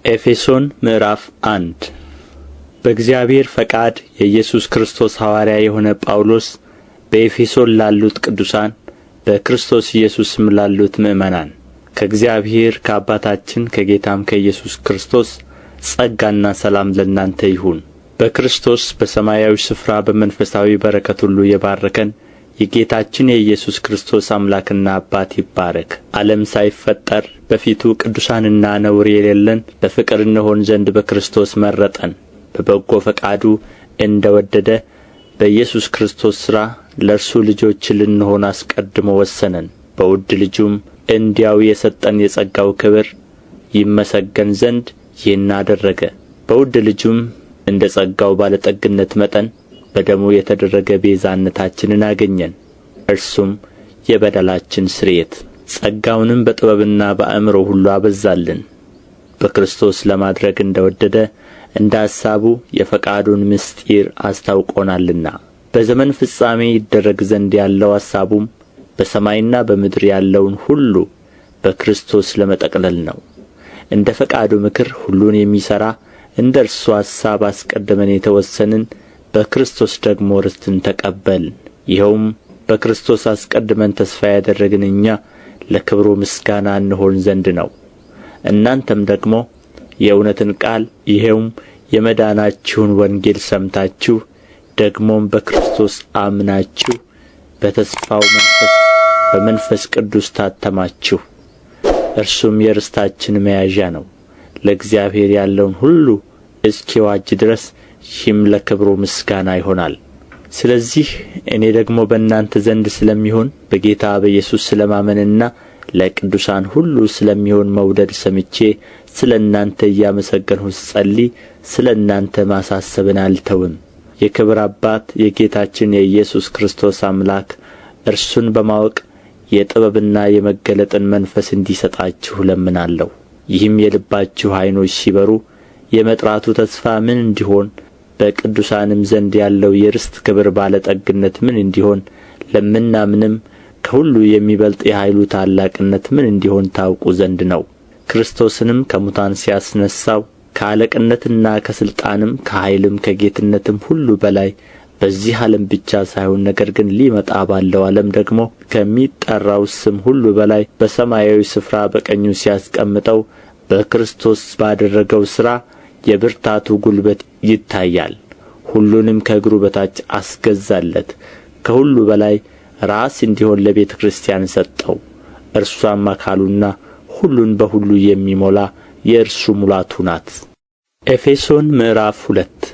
ኤፌሶን ምዕራፍ 1 በእግዚአብሔር ፈቃድ የኢየሱስ ክርስቶስ ሐዋርያ የሆነ ጳውሎስ በኤፌሶን ላሉት ቅዱሳን በክርስቶስ ኢየሱስም ላሉት ምእመናን ከእግዚአብሔር ከአባታችን ከጌታም ከኢየሱስ ክርስቶስ ጸጋና ሰላም ለእናንተ ይሁን። በክርስቶስ በሰማያዊ ስፍራ በመንፈሳዊ በረከት ሁሉ የባረከን የጌታችን የኢየሱስ ክርስቶስ አምላክና አባት ይባረክ። ዓለም ሳይፈጠር በፊቱ ቅዱሳንና ነውር የሌለን በፍቅር እንሆን ዘንድ በክርስቶስ መረጠን። በበጎ ፈቃዱ እንደ ወደደ በኢየሱስ ክርስቶስ ሥራ ለእርሱ ልጆች ልንሆን አስቀድሞ ወሰነን። በውድ ልጁም እንዲያው የሰጠን የጸጋው ክብር ይመሰገን ዘንድ ይህን አደረገ። በውድ ልጁም እንደ ጸጋው ባለጠግነት መጠን በደሙ የተደረገ ቤዛነታችንን አገኘን። እርሱም የበደላችን ስርየት፣ ጸጋውንም በጥበብና በአእምሮ ሁሉ አበዛልን። በክርስቶስ ለማድረግ እንደ ወደደ እንደ አሳቡ የፈቃዱን ምስጢር አስታውቆናልና። በዘመን ፍጻሜ ይደረግ ዘንድ ያለው አሳቡም በሰማይና በምድር ያለውን ሁሉ በክርስቶስ ለመጠቅለል ነው። እንደ ፈቃዱ ምክር ሁሉን የሚሠራ እንደ እርሱ አሳብ አስቀድመን የተወሰንን በክርስቶስ ደግሞ ርስትን ተቀበልን። ይኸውም በክርስቶስ አስቀድመን ተስፋ ያደረግን እኛ ለክብሩ ምስጋና እንሆን ዘንድ ነው። እናንተም ደግሞ የእውነትን ቃል ይኸውም የመዳናችሁን ወንጌል ሰምታችሁ ደግሞም በክርስቶስ አምናችሁ በተስፋው መንፈስ በመንፈስ ቅዱስ ታተማችሁ። እርሱም የርስታችን መያዣ ነው፣ ለእግዚአብሔር ያለውን ሁሉ እስኪዋጅ ድረስ። ይህም ለክብሩ ምስጋና ይሆናል። ስለዚህ እኔ ደግሞ በእናንተ ዘንድ ስለሚሆን በጌታ በኢየሱስ ስለ ማመንና ለቅዱሳን ሁሉ ስለሚሆን መውደድ ሰምቼ ስለ እናንተ እያመሰገንሁ ስጸልይ ስለ እናንተ ማሳሰብን አልተውም። የክብር አባት የጌታችን የኢየሱስ ክርስቶስ አምላክ እርሱን በማወቅ የጥበብና የመገለጥን መንፈስ እንዲሰጣችሁ እለምናለሁ። ይህም የልባችሁ ዓይኖች ሲበሩ የመጥራቱ ተስፋ ምን እንዲሆን በቅዱሳንም ዘንድ ያለው የርስት ክብር ባለጠግነት ምን እንዲሆን ለምናምንም ከሁሉ የሚበልጥ የኃይሉ ታላቅነት ምን እንዲሆን ታውቁ ዘንድ ነው። ክርስቶስንም ከሙታን ሲያስነሣው ከአለቅነትና ከሥልጣንም ከኃይልም ከጌትነትም ሁሉ በላይ በዚህ ዓለም ብቻ ሳይሆን ነገር ግን ሊመጣ ባለው ዓለም ደግሞ ከሚጠራው ስም ሁሉ በላይ በሰማያዊ ስፍራ በቀኙ ሲያስቀምጠው በክርስቶስ ባደረገው ሥራ የብርታቱ ጉልበት ይታያል። ሁሉንም ከእግሩ በታች አስገዛለት። ከሁሉ በላይ ራስ እንዲሆን ለቤተ ክርስቲያን ሰጠው። እርሷም አካሉና ሁሉን በሁሉ የሚሞላ የእርሱ ሙላቱ ናት። ኤፌሶን ምዕራፍ 2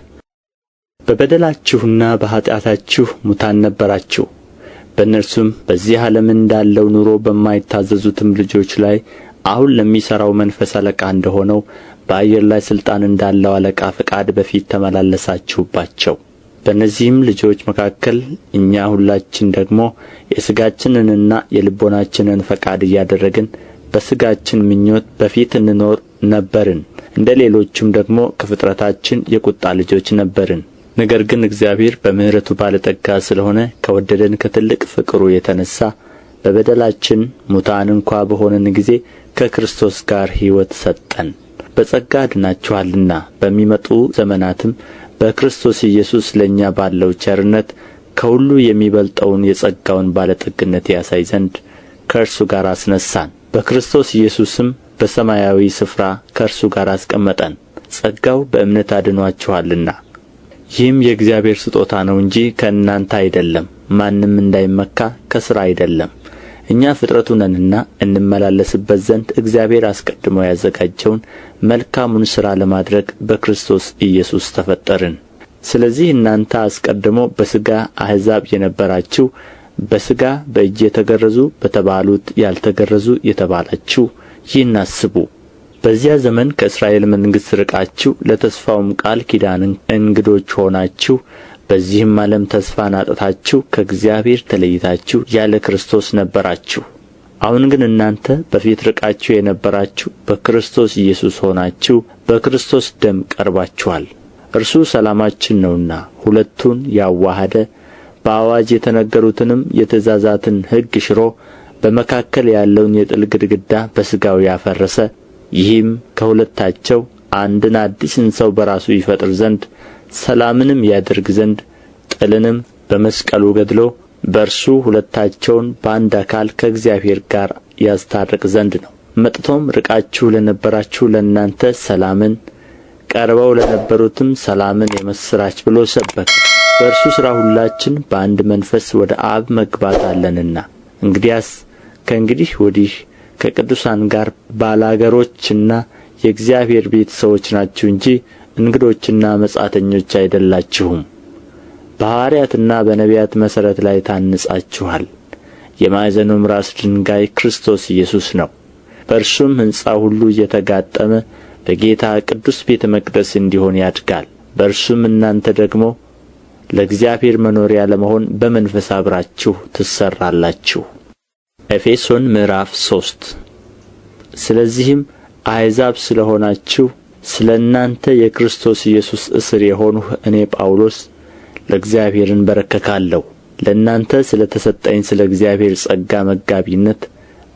በበደላችሁና በኃጢአታችሁ ሙታን ነበራችሁ። በእነርሱም በዚህ ዓለም እንዳለው ኑሮ በማይታዘዙትም ልጆች ላይ አሁን ለሚሠራው መንፈስ አለቃ እንደሆነው በአየር ላይ ሥልጣን እንዳለው አለቃ ፈቃድ በፊት ተመላለሳችሁባቸው። በእነዚህም ልጆች መካከል እኛ ሁላችን ደግሞ የሥጋችንንና የልቦናችንን ፈቃድ እያደረግን በሥጋችን ምኞት በፊት እንኖር ነበርን። እንደ ሌሎቹም ደግሞ ከፍጥረታችን የቁጣ ልጆች ነበርን። ነገር ግን እግዚአብሔር በምሕረቱ ባለጠጋ ስለሆነ ከወደደን ከትልቅ ፍቅሩ የተነሣ በበደላችን ሙታን እንኳ በሆንን ጊዜ ከክርስቶስ ጋር ሕይወት ሰጠን። በጸጋ ድናችኋልና በሚመጡ ዘመናትም በክርስቶስ ኢየሱስ ለእኛ ባለው ቸርነት ከሁሉ የሚበልጠውን የጸጋውን ባለጠግነት ያሳይ ዘንድ ከእርሱ ጋር አስነሣን። በክርስቶስ ኢየሱስም በሰማያዊ ስፍራ ከእርሱ ጋር አስቀመጠን። ጸጋው በእምነት አድኖአችኋልና ይህም የእግዚአብሔር ስጦታ ነው እንጂ ከእናንተ አይደለም፣ ማንም እንዳይመካ ከሥራ አይደለም። እኛ ፍጥረቱ ነንና እንመላለስበት ዘንድ እግዚአብሔር አስቀድሞ ያዘጋጀውን መልካሙን ሥራ ለማድረግ በክርስቶስ ኢየሱስ ተፈጠርን። ስለዚህ እናንተ አስቀድሞ በሥጋ አሕዛብ የነበራችሁ፣ በሥጋ በእጅ የተገረዙ በተባሉት ያልተገረዙ የተባላችሁ ይህን አስቡ። በዚያ ዘመን ከእስራኤል መንግሥት ርቃችሁ ለተስፋውም ቃል ኪዳን እንግዶች ሆናችሁ በዚህም ዓለም ተስፋን አጥታችሁ ከእግዚአብሔር ተለይታችሁ ያለ ክርስቶስ ነበራችሁ። አሁን ግን እናንተ በፊት ርቃችሁ የነበራችሁ በክርስቶስ ኢየሱስ ሆናችሁ በክርስቶስ ደም ቀርባችኋል። እርሱ ሰላማችን ነውና ሁለቱን ያዋሃደ በአዋጅ የተነገሩትንም የትእዛዛትን ሕግ ሽሮ በመካከል ያለውን የጥል ግድግዳ በሥጋው ያፈረሰ፣ ይህም ከሁለታቸው አንድን አዲስን ሰው በራሱ ይፈጥር ዘንድ ሰላምንም ያደርግ ዘንድ ጥልንም በመስቀሉ ገድሎ በእርሱ ሁለታቸውን በአንድ አካል ከእግዚአብሔር ጋር ያስታርቅ ዘንድ ነው። መጥቶም ርቃችሁ ለነበራችሁ ለእናንተ ሰላምን፣ ቀርበው ለነበሩትም ሰላምን የምሥራች ብሎ ሰበከ። በእርሱ ሥራ ሁላችን በአንድ መንፈስ ወደ አብ መግባት አለንና። እንግዲያስ ከእንግዲህ ወዲህ ከቅዱሳን ጋር ባላገሮችና የእግዚአብሔር ቤተ ሰዎች ናችሁ እንጂ እንግዶችና መጻተኞች አይደላችሁም። በሐዋርያትና በነቢያት መሠረት ላይ ታንጻችኋል። የማዕዘኑም ራስ ድንጋይ ክርስቶስ ኢየሱስ ነው። በእርሱም ሕንጻ ሁሉ እየተጋጠመ በጌታ ቅዱስ ቤተ መቅደስ እንዲሆን ያድጋል። በእርሱም እናንተ ደግሞ ለእግዚአብሔር መኖሪያ ለመሆን በመንፈስ አብራችሁ ትሠራላችሁ። ኤፌሶን ምዕራፍ 3 ስለዚህም አሕዛብ ስለ ሆናችሁ ስለ እናንተ የክርስቶስ ኢየሱስ እስር የሆንሁ እኔ ጳውሎስ ለእግዚአብሔር እንበረከካለሁ። ለእናንተ ስለ ተሰጠኝ ስለ እግዚአብሔር ጸጋ መጋቢነት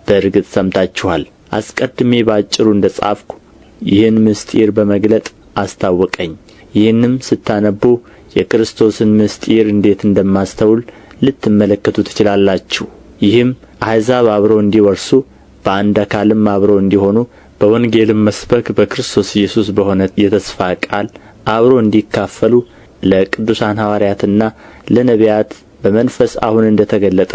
በእርግጥ ሰምታችኋል። አስቀድሜ በአጭሩ እንደ ጻፍሁ ይህን ምስጢር በመግለጥ አስታወቀኝ። ይህንም ስታነቡ የክርስቶስን ምስጢር እንዴት እንደማስተውል ልትመለከቱ ትችላላችሁ። ይህም አሕዛብ አብረው እንዲወርሱ በአንድ አካልም አብረው እንዲሆኑ በወንጌልም መስበክ በክርስቶስ ኢየሱስ በሆነ የተስፋ ቃል አብረው እንዲካፈሉ ለቅዱሳን ሐዋርያትና ለነቢያት በመንፈስ አሁን እንደ ተገለጠ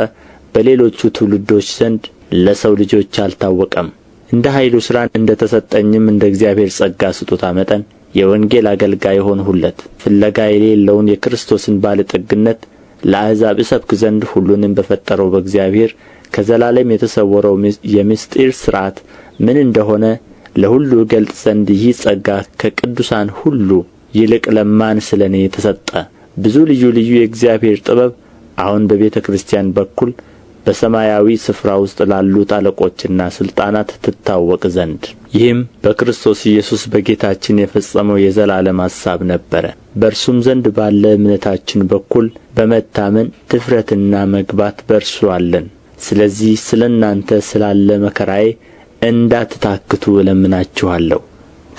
በሌሎቹ ትውልዶች ዘንድ ለሰው ልጆች አልታወቀም። እንደ ኃይሉ ሥራ እንደ ተሰጠኝም እንደ እግዚአብሔር ጸጋ ስጦታ መጠን የወንጌል አገልጋይ ሆንሁለት። ፍለጋ የሌለውን የክርስቶስን ባለጠግነት ለአሕዛብ እሰብክ ዘንድ ሁሉንም በፈጠረው በእግዚአብሔር ከዘላለም የተሰወረው የምስጢር ሥርዓት ምን እንደሆነ ለሁሉ እገልጥ ዘንድ ይህ ጸጋ ከቅዱሳን ሁሉ ይልቅ ለማን ስለ እኔ ተሰጠ። ብዙ ልዩ ልዩ የእግዚአብሔር ጥበብ አሁን በቤተ ክርስቲያን በኩል በሰማያዊ ስፍራ ውስጥ ላሉት አለቆችና ሥልጣናት ትታወቅ ዘንድ ይህም በክርስቶስ ኢየሱስ በጌታችን የፈጸመው የዘላለም ሐሳብ ነበረ። በእርሱም ዘንድ ባለ እምነታችን በኩል በመታመን ድፍረትና መግባት በእርሱ አለን። ስለዚህ ስለ እናንተ ስላለ መከራዬ እንዳትታክቱ እለምናችኋለሁ፣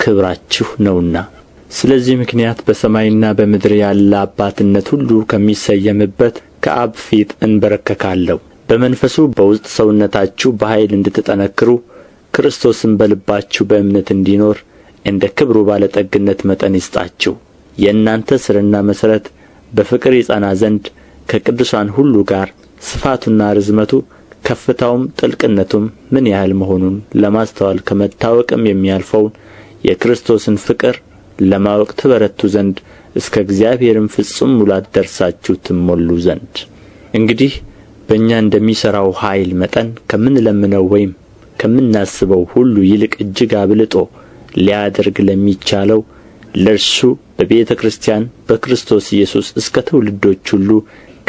ክብራችሁ ነውና። ስለዚህ ምክንያት በሰማይና በምድር ያለ አባትነት ሁሉ ከሚሰየምበት ከአብ ፊት እንበረከካለሁ። በመንፈሱ በውስጥ ሰውነታችሁ በኃይል እንድትጠነክሩ ክርስቶስም በልባችሁ በእምነት እንዲኖር እንደ ክብሩ ባለጠግነት መጠን ይስጣችሁ። የእናንተ ሥርና መሠረት በፍቅር ይጸና ዘንድ ከቅዱሳን ሁሉ ጋር ስፋቱና ርዝመቱ ከፍታውም ጥልቅነቱም ምን ያህል መሆኑን ለማስተዋል ከመታወቅም የሚያልፈውን የክርስቶስን ፍቅር ለማወቅ ትበረቱ ዘንድ እስከ እግዚአብሔርም ፍጹም ሙላት ደርሳችሁ ትሞሉ ዘንድ እንግዲህ በእኛ እንደሚሠራው ኃይል መጠን ከምንለምነው ወይም ከምናስበው ሁሉ ይልቅ እጅግ አብልጦ ሊያደርግ ለሚቻለው ለእርሱ በቤተ ክርስቲያን በክርስቶስ ኢየሱስ እስከ ትውልዶች ሁሉ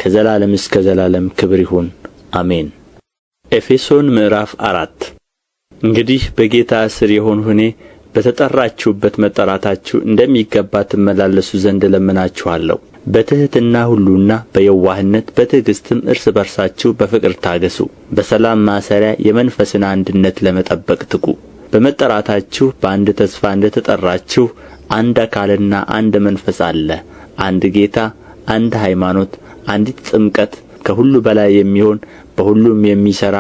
ከዘላለም እስከ ዘላለም ክብር ይሁን፣ አሜን። ኤፌሶን ምዕራፍ 4 እንግዲህ በጌታ እስር የሆንሁ እኔ በተጠራችሁበት መጠራታችሁ እንደሚገባ ትመላለሱ ዘንድ እለምናችኋለሁ። በትሕትና ሁሉና በየዋህነት በትዕግሥትም እርስ በርሳችሁ በፍቅር ታገሱ። በሰላም ማሰሪያ የመንፈስን አንድነት ለመጠበቅ ትጉ። በመጠራታችሁ በአንድ ተስፋ እንደ ተጠራችሁ አንድ አካልና አንድ መንፈስ አለ፣ አንድ ጌታ፣ አንድ ሃይማኖት፣ አንዲት ጥምቀት፣ ከሁሉ በላይ የሚሆን በሁሉም የሚሠራ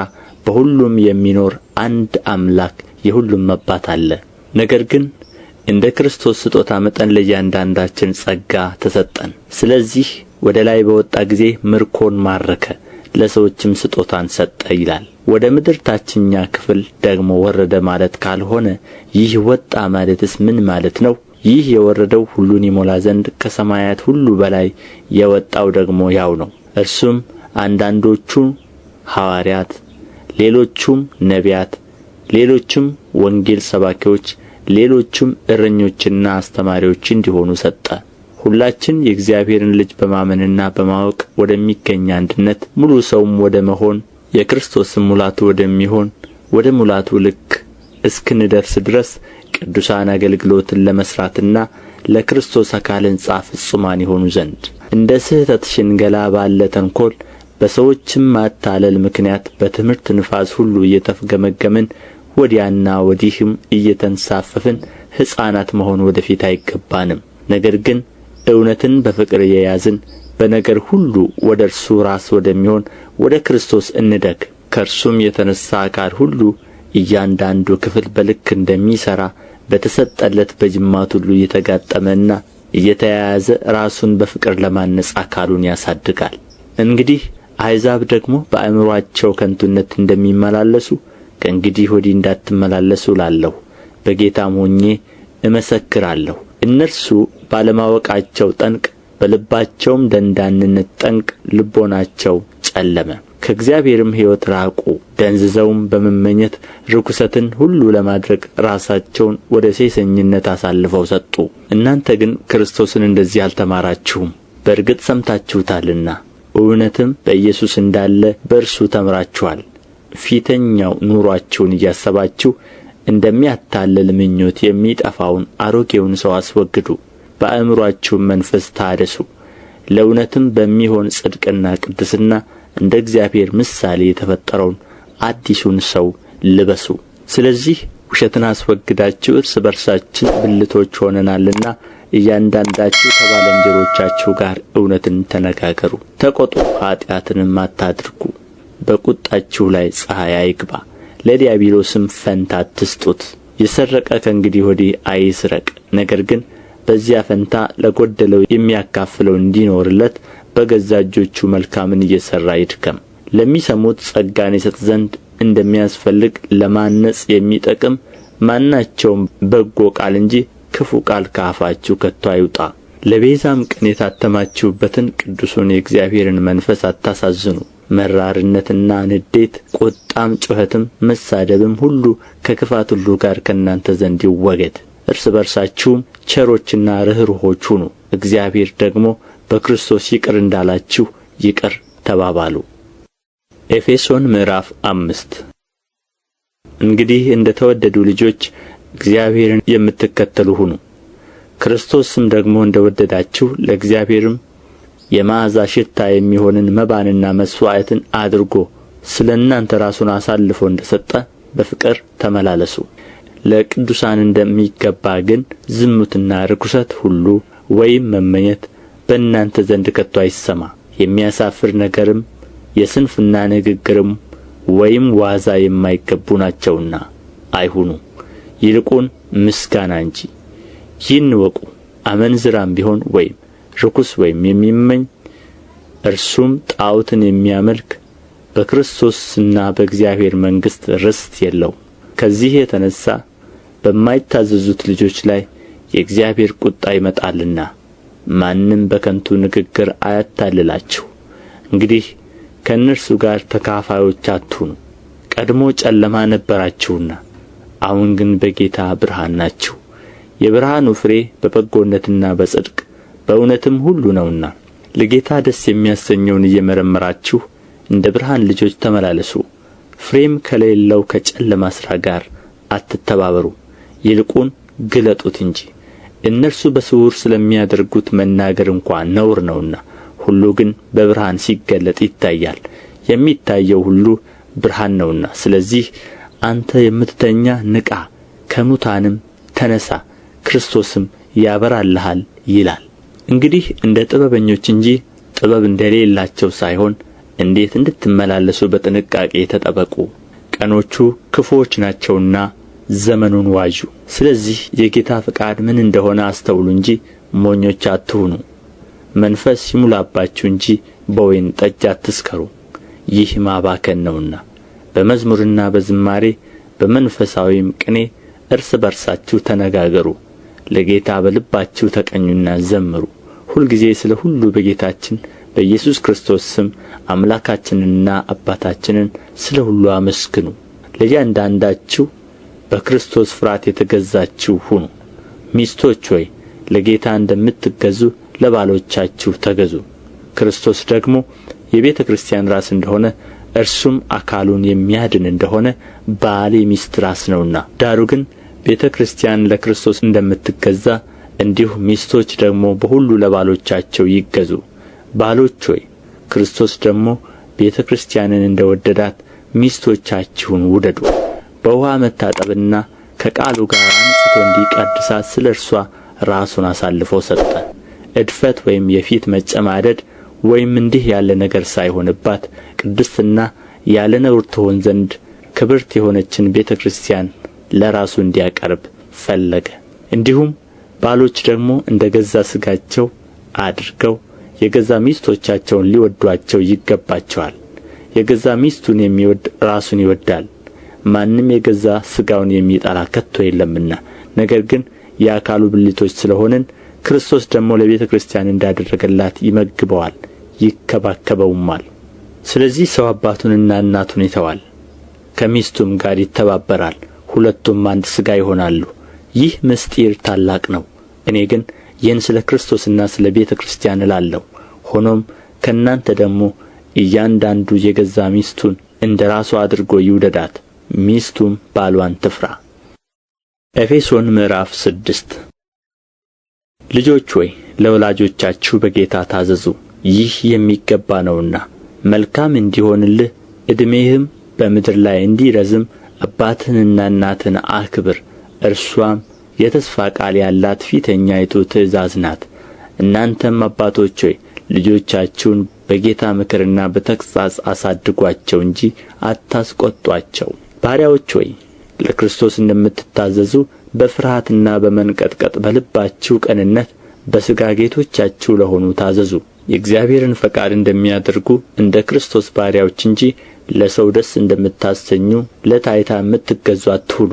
በሁሉም የሚኖር አንድ አምላክ የሁሉም አባት አለ። ነገር ግን እንደ ክርስቶስ ስጦታ መጠን ለእያንዳንዳችን ጸጋ ተሰጠን። ስለዚህ ወደ ላይ በወጣ ጊዜ ምርኮን ማረከ፣ ለሰዎችም ስጦታን ሰጠ ይላል። ወደ ምድር ታችኛ ክፍል ደግሞ ወረደ ማለት ካልሆነ ይህ ወጣ ማለትስ ምን ማለት ነው? ይህ የወረደው ሁሉን ይሞላ ዘንድ ከሰማያት ሁሉ በላይ የወጣው ደግሞ ያው ነው። እርሱም አንዳንዶቹ ሐዋርያት፣ ሌሎቹም ነቢያት፣ ሌሎቹም ወንጌል ሰባኪዎች፣ ሌሎቹም እረኞችና አስተማሪዎች እንዲሆኑ ሰጠ። ሁላችን የእግዚአብሔርን ልጅ በማመንና በማወቅ ወደሚገኝ አንድነት ሙሉ ሰውም ወደ መሆን የክርስቶስም ሙላቱ ወደሚሆን ወደ ሙላቱ ልክ እስክንደርስ ድረስ ቅዱሳን አገልግሎትን ለመሥራትና ለክርስቶስ አካል ሕንጻ ፍጹማን ይሆኑ ዘንድ እንደ ስሕተት ሽንገላ ባለ ተንኰል በሰዎችም ማታለል ምክንያት በትምህርት ንፋስ ሁሉ እየተፍገመገምን ወዲያና ወዲህም እየተንሳፈፍን ሕፃናት መሆን ወደፊት አይገባንም። ነገር ግን እውነትን በፍቅር እየያዝን በነገር ሁሉ ወደ እርሱ ራስ ወደሚሆን ወደ ክርስቶስ እንደግ። ከእርሱም የተነሣ አካል ሁሉ እያንዳንዱ ክፍል በልክ እንደሚሠራ በተሰጠለት በጅማት ሁሉ እየተጋጠመና እየተያያዘ ራሱን በፍቅር ለማነጽ አካሉን ያሳድጋል። እንግዲህ አሕዛብ ደግሞ በአእምሮአቸው ከንቱነት እንደሚመላለሱ ከእንግዲህ ወዲህ እንዳትመላለሱ እላለሁ፣ በጌታም ሆኜ እመሰክራለሁ። እነርሱ ባለማወቃቸው ጠንቅ፣ በልባቸውም ደንዳንነት ጠንቅ ልቦናቸው ጨለመ፣ ከእግዚአብሔርም ሕይወት ራቁ። ደንዝዘውም በመመኘት ርኵሰትን ሁሉ ለማድረግ ራሳቸውን ወደ ሴሰኝነት አሳልፈው ሰጡ። እናንተ ግን ክርስቶስን እንደዚህ አልተማራችሁም። በእርግጥ ሰምታችሁታልና እውነትም በኢየሱስ እንዳለ በእርሱ ተምራችኋል። ፊተኛው ኑሮአችሁን እያሰባችሁ እንደሚያታልል ምኞት የሚጠፋውን አሮጌውን ሰው አስወግዱ፣ በአእምሮአችሁም መንፈስ ታደሱ፣ ለእውነትም በሚሆን ጽድቅና ቅድስና እንደ እግዚአብሔር ምሳሌ የተፈጠረውን አዲሱን ሰው ልበሱ። ስለዚህ ውሸትን አስወግዳችሁ እርስ በርሳችን ብልቶች ሆነናልና እያንዳንዳችሁ ከባልንጀሮቻችሁ ጋር እውነትን ተነጋገሩ። ተቈጡ፣ ኃጢአትንም አታድርጉ። በቁጣችሁ ላይ ፀሐይ አይግባ፣ ለዲያብሎስም ፈንታ አትስጡት። የሰረቀ ከእንግዲህ ወዲህ አይስረቅ፣ ነገር ግን በዚያ ፈንታ ለጎደለው የሚያካፍለው እንዲኖርለት በገዛ እጆቹ መልካምን እየሠራ ይድከም። ለሚሰሙት ጸጋን ይሰጥ ዘንድ እንደሚያስፈልግ ለማነጽ የሚጠቅም ማናቸውም በጎ ቃል እንጂ ክፉ ቃል ከአፋችሁ ከቶ አይውጣ። ለቤዛም ቀን የታተማችሁበትን ቅዱሱን የእግዚአብሔርን መንፈስ አታሳዝኑ። መራርነትና ንዴት፣ ቁጣም፣ ጩኸትም፣ መሳደብም ሁሉ ከክፋት ሁሉ ጋር ከእናንተ ዘንድ ይወገድ። እርስ በርሳችሁም ቸሮችና ርኅሩኆች ሁኑ፣ እግዚአብሔር ደግሞ በክርስቶስ ይቅር እንዳላችሁ ይቅር ተባባሉ። ኤፌሶን ምዕራፍ 5 እንግዲህ እንደ ተወደዱ ልጆች እግዚአብሔርን የምትከተሉ ሁኑ። ክርስቶስም ደግሞ እንደ ወደዳችሁ ለእግዚአብሔርም የመዓዛ ሽታ የሚሆንን መባንና መሥዋዕትን አድርጎ ስለ እናንተ ራሱን አሳልፎ እንደ ሰጠ በፍቅር ተመላለሱ። ለቅዱሳን እንደሚገባ ግን ዝሙትና ርኵሰት ሁሉ ወይም መመኘት በእናንተ ዘንድ ከቶ አይሰማ። የሚያሳፍር ነገርም የስንፍና ንግግርም ወይም ዋዛ የማይገቡ ናቸውና አይሁኑ፣ ይልቁን ምስጋና እንጂ። ይህን እወቁ፣ አመንዝራም ቢሆን ወይም ርኩስ ወይም የሚመኝ እርሱም ጣዖትን የሚያመልክ በክርስቶስና በእግዚአብሔር መንግሥት ርስት የለውም። ከዚህ የተነሣ በማይታዘዙት ልጆች ላይ የእግዚአብሔር ቁጣ ይመጣልና። ማንም በከንቱ ንግግር አያታልላችሁ። እንግዲህ ከእነርሱ ጋር ተካፋዮች አትሁኑ። ቀድሞ ጨለማ ነበራችሁና አሁን ግን በጌታ ብርሃን ናችሁ። የብርሃኑ ፍሬ በበጎነትና በጽድቅ በእውነትም ሁሉ ነውና ለጌታ ደስ የሚያሰኘውን እየመረመራችሁ እንደ ብርሃን ልጆች ተመላለሱ። ፍሬም ከሌለው ከጨለማ ሥራ ጋር አትተባበሩ፣ ይልቁን ግለጡት እንጂ። እነርሱ በስውር ስለሚያደርጉት መናገር እንኳ ነውር ነውና፣ ሁሉ ግን በብርሃን ሲገለጥ ይታያል። የሚታየው ሁሉ ብርሃን ነውና። ስለዚህ አንተ የምትተኛ ንቃ፣ ከሙታንም ተነሣ፣ ክርስቶስም ያበራልሃል ይላል። እንግዲህ እንደ ጥበበኞች እንጂ ጥበብ እንደሌላቸው ሳይሆን እንዴት እንድትመላለሱ በጥንቃቄ ተጠበቁ። ቀኖቹ ክፉዎች ናቸውና ዘመኑን ዋጁ። ስለዚህ የጌታ ፈቃድ ምን እንደሆነ አስተውሉ እንጂ ሞኞች አትሁኑ። መንፈስ ይሙላባችሁ እንጂ በወይን ጠጅ አትስከሩ፣ ይህ ማባከን ነውና። በመዝሙርና በዝማሬ በመንፈሳዊም ቅኔ እርስ በርሳችሁ ተነጋገሩ፣ ለጌታ በልባችሁ ተቀኙና ዘምሩ። ሁልጊዜ ስለ ሁሉ በጌታችን በኢየሱስ ክርስቶስ ስም አምላካችንንና አባታችንን ስለ ሁሉ አመስግኑ። ለእያንዳንዳችሁ በክርስቶስ ፍርሃት የተገዛችሁ ሁኑ። ሚስቶች ሆይ ለጌታ እንደምትገዙ ለባሎቻችሁ ተገዙ። ክርስቶስ ደግሞ የቤተ ክርስቲያን ራስ እንደሆነ እርሱም አካሉን የሚያድን እንደሆነ ባል የሚስት ራስ ነውና። ዳሩ ግን ቤተ ክርስቲያን ለክርስቶስ እንደምትገዛ እንዲሁ ሚስቶች ደግሞ በሁሉ ለባሎቻቸው ይገዙ። ባሎች ሆይ ክርስቶስ ደግሞ ቤተ ክርስቲያንን እንደ ወደዳት ሚስቶቻችሁን ውደዱ። በውኃ መታጠብና ከቃሉ ጋር አንጽቶ እንዲቀድሳት ስለ እርሷ ራሱን አሳልፎ ሰጠ። እድፈት ወይም የፊት መጨማደድ ወይም እንዲህ ያለ ነገር ሳይሆንባት ቅድስትና ያለ ነውር ትሆን ዘንድ ክብርት የሆነችን ቤተ ክርስቲያን ለራሱ እንዲያቀርብ ፈለገ። እንዲሁም ባሎች ደግሞ እንደ ገዛ ሥጋቸው አድርገው የገዛ ሚስቶቻቸውን ሊወዷቸው ይገባቸዋል። የገዛ ሚስቱን የሚወድ ራሱን ይወዳል። ማንም የገዛ ሥጋውን የሚጠላ ከቶ የለምና። ነገር ግን የአካሉ ብልቶች ስለሆንን ክርስቶስ ደግሞ ለቤተ ክርስቲያን እንዳደረገላት ይመግበዋል ይከባከበውማል። ስለዚህ ሰው አባቱንና እናቱን ይተዋል፣ ከሚስቱም ጋር ይተባበራል፣ ሁለቱም አንድ ሥጋ ይሆናሉ። ይህ ምስጢር ታላቅ ነው። እኔ ግን ይህን ስለ ክርስቶስና ስለ ቤተ ክርስቲያን እላለሁ። ሆኖም ከእናንተ ደግሞ እያንዳንዱ የገዛ ሚስቱን እንደ ራሱ አድርጎ ይውደዳት፣ ሚስቱም ባልዋን ትፍራ። ኤፌሶን ምዕራፍ 6 ልጆች ሆይ ለወላጆቻችሁ በጌታ ታዘዙ፣ ይህ የሚገባ ነውና። መልካም እንዲሆንልህ ዕድሜህም በምድር ላይ እንዲረዝም አባትህንና እናትህን አክብር፣ እርሷም የተስፋ ቃል ያላት ፊተኛይቱ ትእዛዝ ናት። እናንተም አባቶች ሆይ ልጆቻችሁን በጌታ ምክርና በተግሣጽ አሳድጓቸው እንጂ አታስቈጡአቸው። ባሪያዎች ሆይ ለክርስቶስ እንደምትታዘዙ በፍርሃትና በመንቀጥቀጥ በልባችሁ ቅንነት በሥጋ ጌቶቻችሁ ለሆኑ ታዘዙ። የእግዚአብሔርን ፈቃድ እንደሚያደርጉ እንደ ክርስቶስ ባሪያዎች እንጂ ለሰው ደስ እንደምታሰኙ ለታይታ የምትገዙ አትሁኑ።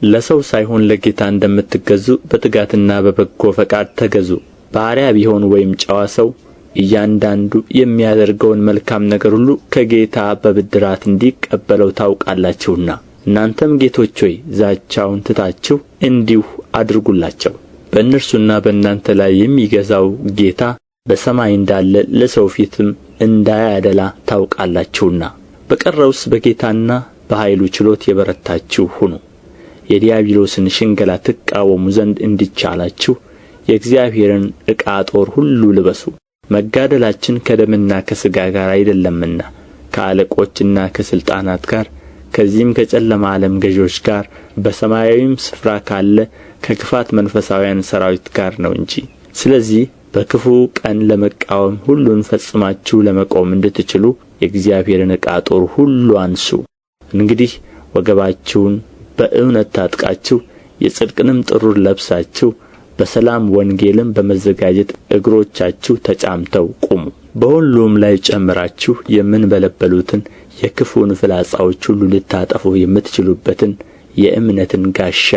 ለሰው ሳይሆን ለጌታ እንደምትገዙ በትጋትና በበጎ ፈቃድ ተገዙ። ባሪያ ቢሆን ወይም ጨዋ ሰው እያንዳንዱ የሚያደርገውን መልካም ነገር ሁሉ ከጌታ በብድራት እንዲቀበለው ታውቃላችሁና። እናንተም ጌቶች ሆይ ዛቻውን ትታችሁ እንዲሁ አድርጉላቸው። በእነርሱና በእናንተ ላይ የሚገዛው ጌታ በሰማይ እንዳለ ለሰው ፊትም እንዳያደላ ታውቃላችሁና። በቀረውስ በጌታና በኃይሉ ችሎት የበረታችሁ ሁኑ። የዲያብሎስን ሽንገላ ትቃወሙ ዘንድ እንዲቻላችሁ የእግዚአብሔርን ዕቃ ጦር ሁሉ ልበሱ። መጋደላችን ከደምና ከሥጋ ጋር አይደለምና ከአለቆችና ከሥልጣናት ጋር ከዚህም ከጨለማ ዓለም ገዦች ጋር በሰማያዊም ስፍራ ካለ ከክፋት መንፈሳውያን ሠራዊት ጋር ነው እንጂ። ስለዚህ በክፉ ቀን ለመቃወም ሁሉን ፈጽማችሁ ለመቆም እንድትችሉ የእግዚአብሔርን ዕቃ ጦር ሁሉ አንሱ። እንግዲህ ወገባችሁን በእውነት ታጥቃችሁ የጽድቅንም ጥሩር ለብሳችሁ በሰላም ወንጌልም በመዘጋጀት እግሮቻችሁ ተጫምተው ቁሙ። በሁሉም ላይ ጨምራችሁ የምንበለበሉትን የክፉን ፍላጻዎች ሁሉ ልታጠፉ የምትችሉበትን የእምነትን ጋሻ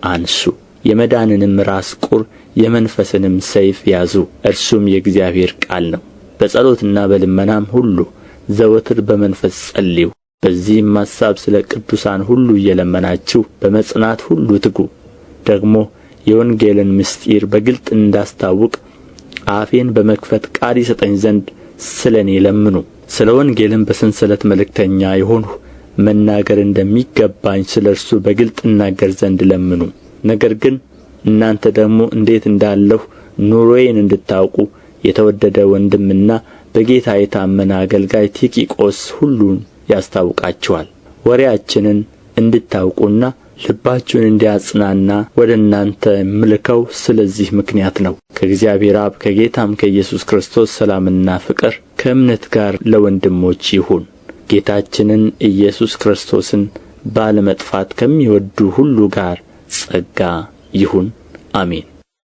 አንሱ። የመዳንንም ራስ ቁር የመንፈስንም ሰይፍ ያዙ፣ እርሱም የእግዚአብሔር ቃል ነው። በጸሎትና በልመናም ሁሉ ዘወትር በመንፈስ ጸልዩ። በዚህም ሐሳብ ስለ ቅዱሳን ሁሉ እየለመናችሁ በመጽናት ሁሉ ትጉ። ደግሞ የወንጌልን ምስጢር በግልጥ እንዳስታውቅ አፌን በመክፈት ቃል ይሰጠኝ ዘንድ ስለ እኔ ለምኑ። ስለ ወንጌልም በሰንሰለት መልእክተኛ የሆንሁ መናገር እንደሚገባኝ ስለ እርሱ በግልጥ እናገር ዘንድ ለምኑ። ነገር ግን እናንተ ደግሞ እንዴት እንዳለሁ ኑሮዬን እንድታውቁ የተወደደ ወንድምና በጌታ የታመነ አገልጋይ ቲኪቆስ ሁሉን ያስታውቃችኋል። ወሬያችንን እንድታውቁና ልባችሁን እንዲያጽናና ወደ እናንተ የምልከው ስለዚህ ምክንያት ነው። ከእግዚአብሔር አብ ከጌታም ከኢየሱስ ክርስቶስ ሰላምና ፍቅር ከእምነት ጋር ለወንድሞች ይሁን። ጌታችንን ኢየሱስ ክርስቶስን ባለመጥፋት ከሚወዱ ሁሉ ጋር ጸጋ ይሁን። አሜን።